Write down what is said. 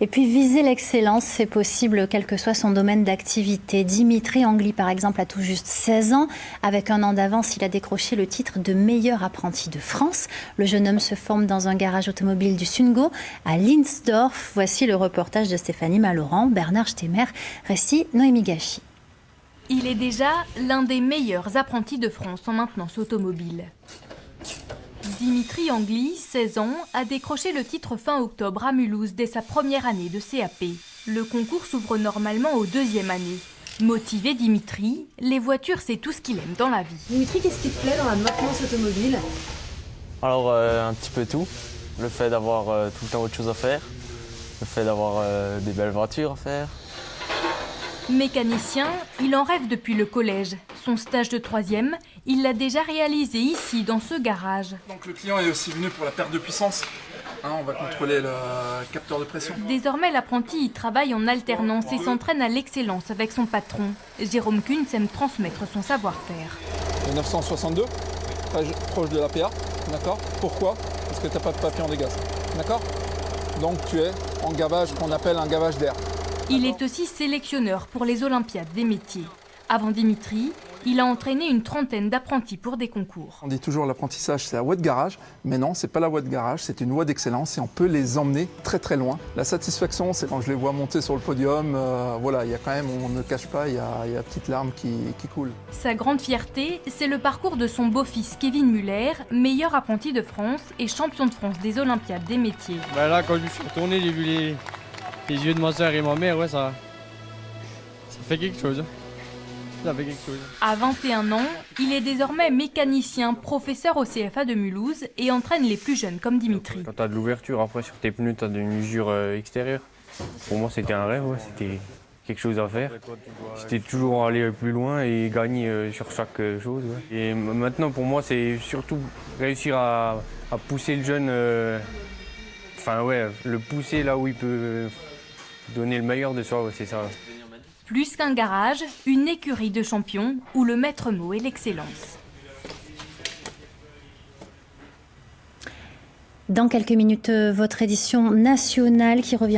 Et puis viser l'excellence, c'est possible quel que soit son domaine d'activité. Dimitri Angli, par exemple, a tout juste 16 ans. Avec un an d'avance, il a décroché le titre de meilleur apprenti de France. Le jeune homme se forme dans un garage automobile du Sungo à Linsdorf. Voici le reportage de Stéphanie Malorand, Bernard Stemmer, récit Noémie Gachi. Il est déjà l'un des meilleurs apprentis de France en maintenance automobile. Dimitri Angli, 16 ans, a décroché le titre fin octobre à Mulhouse dès sa première année de CAP. Le concours s'ouvre normalement aux deuxième année. Motivé Dimitri, les voitures c'est tout ce qu'il aime dans la vie. Dimitri, qu'est-ce qui te plaît dans la maintenance automobile? Alors un petit peu tout. Le fait d'avoir tout le temps autre chose à faire. Le fait d'avoir des belles voitures à faire. Mécanicien, il en rêve depuis le collège. Son stage de troisième, il l'a déjà réalisé ici, dans ce garage. Donc le client est aussi venu pour la perte de puissance. On va contrôler le capteur de pression. Désormais, l'apprenti y travaille en alternance et s'entraîne à l'excellence avec son patron. Jérôme Kuhn aime transmettre son savoir-faire. Le 962, très proche de l'APA, d'accord? Pourquoi? Parce que tu n'as pas de papier en dégaz, d'accord? Donc tu es en gavage qu'on appelle un gavage d'air. Il est aussi sélectionneur pour les Olympiades des métiers. Avant Dimitri, il a entraîné une trentaine d'apprentis pour des concours. On dit toujours l'apprentissage c'est la voie de garage, mais non, c'est pas la voie de garage, c'est une voie d'excellence et on peut les emmener très très loin. La satisfaction, c'est quand je les vois monter sur le podium, voilà, il y a quand même, on ne cache pas, il y a une petite larme qui coule. Sa grande fierté, c'est le parcours de son beau-fils Kevin Muller, meilleur apprenti de France et champion de France des Olympiades des métiers. Là, quand je me suis retourné, j'ai vu les yeux de ma soeur et ma mère, ouais, ça fait quelque chose. Ça fait quelque chose. À 21 ans, il est désormais mécanicien, professeur au CFA de Mulhouse et entraîne les plus jeunes comme Dimitri. Quand tu as de l'ouverture, après sur tes pneus, tu as une usure extérieure. Pour moi, c'était un rêve, ouais. C'était quelque chose à faire. C'était toujours aller plus loin et gagner sur chaque chose. Ouais. Et maintenant, pour moi, c'est surtout réussir à pousser le jeune, le pousser là où il peut donner le meilleur de soi, ouais, c'est ça. Plus qu'un garage, une écurie de champions où le maître mot est l'excellence. Dans quelques minutes, votre édition nationale qui revient